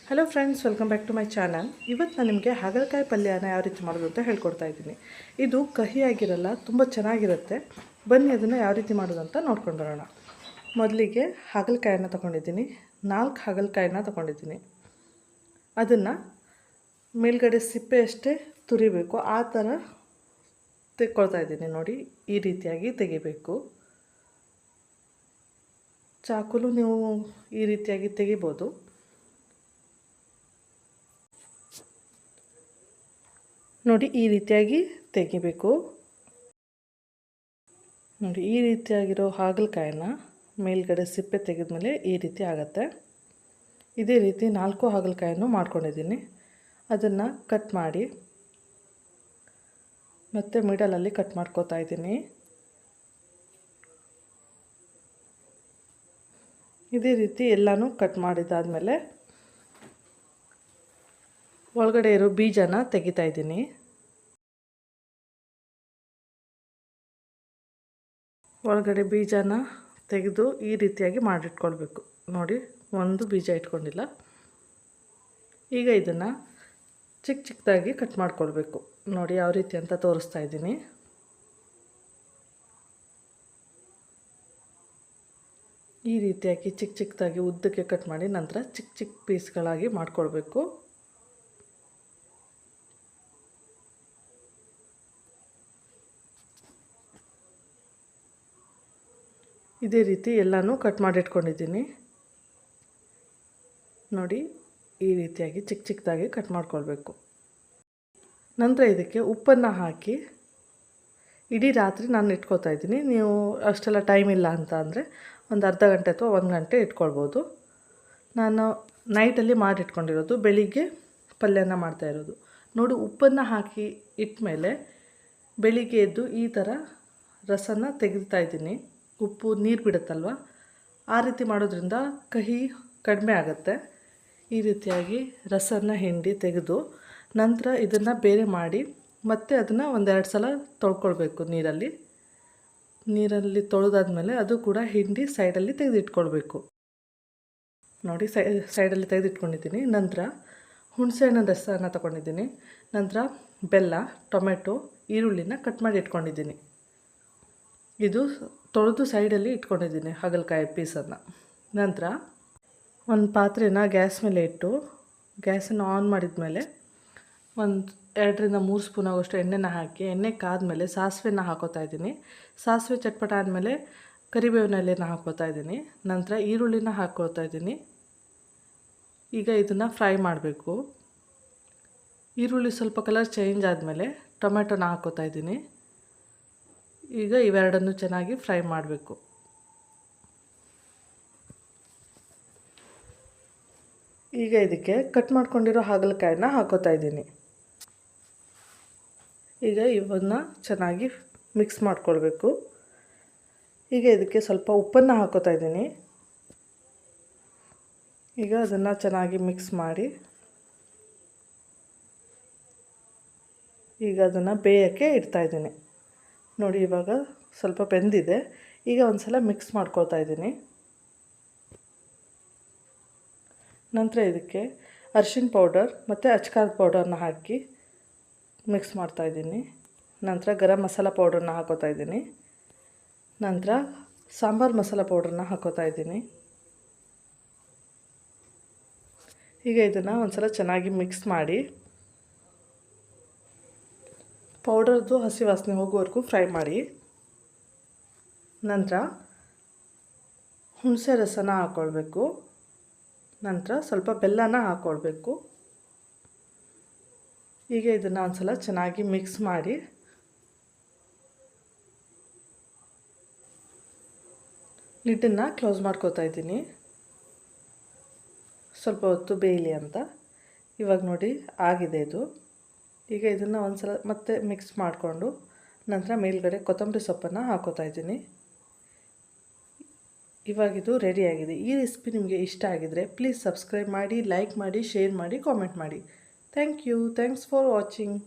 Hello friends, welcome back to my channel. ಇವತ್ತು ನಾನು ನಿಮಗೆ ಹಾಗಲಕಾಯಿ ಪಲ್ಯನ ಯಾವ ರೀತಿ ಮಾಡೋದು ಅಂತ ಹೇಳ್ಕೊಡ್ತಾ ಇದ್ದೀನಿ. ಇದು ಕಹಿಯಾಗಿರಲ್ಲ, ತುಂಬ ಚೆನ್ನಾಗಿರುತ್ತೆ. ಬನ್ನಿ ಅದನ್ನು ಯಾವ ರೀತಿ ಮಾಡೋದು ಅಂತ ನೋಡ್ಕೊಂಡು ಬರೋಣ. ಮೊದಲಿಗೆ ಹಾಗಲಕಾಯನ್ನು ತೊಗೊಂಡಿದ್ದೀನಿ. 4 ಹಾಗಲಕಾಯಿನ ತೊಗೊಂಡಿದ್ದೀನಿ. ಅದನ್ನು ಮೇಲ್ಗಡೆ ಸಿಪ್ಪೆ ಅಷ್ಟೇ ತುರಿಬೇಕು, ಆ ಥರ ತೆಕ್ಕೊಳ್ತಾ ಇದ್ದೀನಿ. ನೋಡಿ, ಈ ರೀತಿಯಾಗಿ ತೆಗಿಬೇಕು. ಚಾಕುಲು ನೀವು ಈ ರೀತಿಯಾಗಿ ತೆಗಿಬೋದು. ನೋಡಿ, ಈ ರೀತಿಯಾಗಿ ತೆಗಿಬೇಕು. ನೋಡಿ, ಈ ರೀತಿಯಾಗಿರೋ ಹಾಗಲಕಾಯಿನ ಮೇಲ್ಗಡೆ ಸಿಪ್ಪೆ ತೆಗೆದ್ಮೇಲೆ ಈ ರೀತಿ ಆಗುತ್ತೆ. ಇದೇ ರೀತಿ 4 ಹಾಗಲಕಾಯನ್ನು ಮಾಡ್ಕೊಂಡಿದ್ದೀನಿ. ಅದನ್ನು ಕಟ್ ಮಾಡಿ ಮತ್ತೆ ಮಿಡಲಲ್ಲಿ ಕಟ್ ಮಾಡ್ಕೋತಾ ಇದ್ದೀನಿ. ಇದೇ ರೀತಿ ಎಲ್ಲನೂ ಕಟ್ ಮಾಡಿದಾದಮೇಲೆ ಒಳಗಡೆ ಇರೋ ಬೀಜನ ತೆಗಿತಾ ಇದ್ದೀನಿ. ಒಳಗಡೆ ಬೀಜನ ತೆಗೆದು ಈ ರೀತಿಯಾಗಿ ಮಾಡಿಟ್ಕೊಳ್ಬೇಕು. ನೋಡಿ, ಒಂದು ಬೀಜ ಇಟ್ಕೊಂಡಿಲ್ಲ. ಈಗ ಇದನ್ನು ಚಿಕ್ಕ ಚಿಕ್ಕದಾಗಿ ಕಟ್ ಮಾಡ್ಕೊಳ್ಬೇಕು. ನೋಡಿ ಯಾವ ರೀತಿ ಅಂತ ತೋರಿಸ್ತಾ ಇದ್ದೀನಿ. ಈ ರೀತಿಯಾಗಿ ಚಿಕ್ಕ ಚಿಕ್ಕದಾಗಿ ಉದ್ದಕ್ಕೆ ಕಟ್ ಮಾಡಿ ನಂತರ ಚಿಕ್ಕ ಚಿಕ್ಕ ಪೀಸ್ಗಳಾಗಿ ಮಾಡ್ಕೊಳ್ಬೇಕು. ಇದೇ ರೀತಿ ಎಲ್ಲನೂ ಕಟ್ ಮಾಡಿಟ್ಕೊಂಡಿದ್ದೀನಿ. ನೋಡಿ, ಈ ರೀತಿಯಾಗಿ ಚಿಕ್ಕ ಚಿಕ್ಕದಾಗಿ ಕಟ್ ಮಾಡ್ಕೊಳ್ಬೇಕು. ನಂತರ ಇದಕ್ಕೆ ಉಪ್ಪನ್ನು ಹಾಕಿ ಇಡೀ ರಾತ್ರಿ ನಾನು ಇಟ್ಕೊತಾ ಇದ್ದೀನಿ. ನೀವು ಅಷ್ಟೆಲ್ಲ ಟೈಮ್ ಇಲ್ಲ ಅಂತ ಅಂದರೆ ಒಂದು ಅರ್ಧ ಗಂಟೆ ಅಥವಾ 1 ಗಂಟೆ ಇಟ್ಕೊಳ್ಬೋದು. ನಾನು ನೈಟಲ್ಲಿ ಮಾಡಿಟ್ಕೊಂಡಿರೋದು, ಬೆಳಿಗ್ಗೆ ಪಲ್ಯನ ಮಾಡ್ತಾಯಿರೋದು. ನೋಡಿ, ಉಪ್ಪನ್ನು ಹಾಕಿ ಇಟ್ಟಮೇಲೆ ಬೆಳಿಗ್ಗೆ ಎದ್ದು ಈ ಥರ ರಸನ ತೆಗಿತಾ ಇದ್ದೀನಿ. ಉಪ್ಪು ನೀರು ಬಿಡುತ್ತಲ್ವ, ಆ ರೀತಿ ಮಾಡೋದ್ರಿಂದ ಕಹಿ ಕಡಿಮೆ ಆಗುತ್ತೆ. ಈ ರೀತಿಯಾಗಿ ರಸನ ಹಿಂಡಿ ತೆಗೆದು ನಂತರ ಇದನ್ನು ಬೇರೆ ಮಾಡಿ ಮತ್ತೆ ಅದನ್ನು 1-2 ಸಲ ತೊಳ್ಕೊಳ್ಬೇಕು ನೀರಲ್ಲಿ ತೊಳೆದಾದ್ಮೇಲೆ ಅದು ಕೂಡ ಹಿಂಡಿ ಸೈಡಲ್ಲಿ ತೆಗೆದಿಟ್ಕೊಳ್ಬೇಕು. ನೋಡಿ, ಸೈಡಲ್ಲಿ ತೆಗೆದಿಟ್ಕೊಂಡಿದ್ದೀನಿ. ನಂತರ ಹುಣಸೆಹಣ್ಣಿನ ರಸನ ತೊಗೊಂಡಿದ್ದೀನಿ. ನಂತರ ಬೆಲ್ಲ, ಟೊಮೆಟೊ, ಈರುಳ್ಳಿನ ಕಟ್ ಮಾಡಿ ಇಟ್ಕೊಂಡಿದ್ದೀನಿ. ಇದು ತೊಳೆದು ಸೈಡಲ್ಲಿ ಇಟ್ಕೊಂಡಿದ್ದೀನಿ ಹಾಗಲಕಾಯಿ ಪೀಸನ್ನು. ನಂತರ ಒಂದು ಪಾತ್ರೆನ ಗ್ಯಾಸ್ ಮೇಲೆ ಇಟ್ಟು ಗ್ಯಾಸನ್ನು ಆನ್ ಮಾಡಿದ ಮೇಲೆ ಒಂದು 2-3 ಸ್ಪೂನ್ ಆಗೋಷ್ಟು ಎಣ್ಣೆನ ಹಾಕಿ, ಎಣ್ಣೆ ಕಾದ್ಮೇಲೆ ಸಾಸಿವೆನ ಹಾಕೋತಾ ಇದ್ದೀನಿ. ಸಾಸಿವೆ ಚಟ್ಪಟ ಆದಮೇಲೆ ಕರಿಬೇವಿನ ಎಲೆನ ಹಾಕೋತಾ ಇದ್ದೀನಿ. ನಂತರ ಈರುಳ್ಳಿನ ಹಾಕೋತಾ ಇದ್ದೀನಿ. ಈಗ ಇದನ್ನು ಫ್ರೈ ಮಾಡಬೇಕು. ಈರುಳ್ಳಿ ಸ್ವಲ್ಪ ಕಲರ್ ಚೇಂಜ್ ಆದಮೇಲೆ ಟೊಮೆಟೊನ ಹಾಕೋತಾ ಇದ್ದೀನಿ. ಈಗ ಇವೆರಡನ್ನು ಚೆನ್ನಾಗಿ ಫ್ರೈ ಮಾಡಬೇಕು. ಈಗ ಇದಕ್ಕೆ ಕಟ್ ಮಾಡ್ಕೊಂಡಿರೋ ಹಾಗಲಕಾಯಿನ ಹಾಕೋತಾ ಇದ್ದೀನಿ. ಈಗ ಇವನ್ನ ಚೆನ್ನಾಗಿ ಮಿಕ್ಸ್ ಮಾಡ್ಕೊಳ್ಬೇಕು. ಈಗ ಇದಕ್ಕೆ ಸ್ವಲ್ಪ ಉಪ್ಪನ್ನು ಹಾಕೋತಾ ಇದ್ದೀನಿ. ಈಗ ಅದನ್ನು ಚೆನ್ನಾಗಿ ಮಿಕ್ಸ್ ಮಾಡಿ ಈಗ ಅದನ್ನು ಬೇಯೋಕ್ಕೆ ಇಡ್ತಾಯಿದ್ದೀನಿ. ನೋಡಿ, ಇವಾಗ ಸ್ವಲ್ಪ ಬೆಂದಿದೆ. ಈಗ ಒಂದು ಸಲ ಮಿಕ್ಸ್ ಮಾಡ್ಕೊಳ್ತಾ ಇದ್ದೀನಿ. ನಂತರ ಇದಕ್ಕೆ ಅರಿಶಿನ ಪೌಡರ್ ಮತ್ತು ಅಚ್ಕಾರದ ಪೌಡರ್ನ ಹಾಕಿ ಮಿಕ್ಸ್ ಮಾಡ್ತಾಯಿದ್ದೀನಿ. ನಂತರ ಗರಂ ಮಸಾಲ ಪೌಡರ್ನ ಹಾಕೋತಾ ಇದ್ದೀನಿ. ನಂತರ ಸಾಂಬಾರು ಮಸಾಲ ಪೌಡರ್ನ ಹಾಕೋತಾ ಇದ್ದೀನಿ. ಈಗ ಇದನ್ನು ಒಂದು ಸಲ ಚೆನ್ನಾಗಿ ಮಿಕ್ಸ್ ಮಾಡಿ ಪೌಡರ್ದು ಹಸಿ ವಾಸನೆ ಹೋಗುವವರೆಗೂ ಫ್ರೈ ಮಾಡಿ. ನಂತರ ಹುಣಸೆ ರಸನ ಹಾಕ್ಕೊಳ್ಬೇಕು. ನಂತರ ಸ್ವಲ್ಪ ಬೆಲ್ಲನ ಹಾಕ್ಕೊಳ್ಬೇಕು. ಈಗ ಇದನ್ನು ಒಂದು ಸಲ ಚೆನ್ನಾಗಿ ಮಿಕ್ಸ್ ಮಾಡಿ ಲಿಡ್ಡನ್ನು ಕ್ಲೋಸ್ ಮಾಡ್ಕೋತಾ ಇದ್ದೀನಿ, ಸ್ವಲ್ಪ ಹೊತ್ತು ಬೇಯಲಿ ಅಂತ. ಇವಾಗ ನೋಡಿ ಆಗಿದೆ ಇದು. ಈಗ ಇದನ್ನು ಒಂದು ಸಲ ಮತ್ತೆ ಮಿಕ್ಸ್ ಮಾಡಿಕೊಂಡು ನಂತರ ಮೇಲ್ಗಡೆ ಕೊತ್ತಂಬರಿ ಸೊಪ್ಪನ್ನು ಹಾಕೋತಾ ಇದ್ದೀನಿ. ಇವಾಗಿದು ರೆಡಿಯಾಗಿದೆ. ಈ ರೆಸಿಪಿ ನಿಮಗೆ ಇಷ್ಟ ಆಗಿದರೆ ಪ್ಲೀಸ್ ಸಬ್ಸ್ಕ್ರೈಬ್ ಮಾಡಿ, ಲೈಕ್ ಮಾಡಿ, ಶೇರ್ ಮಾಡಿ, ಕಾಮೆಂಟ್ ಮಾಡಿ. Thank you. Thanks for watching.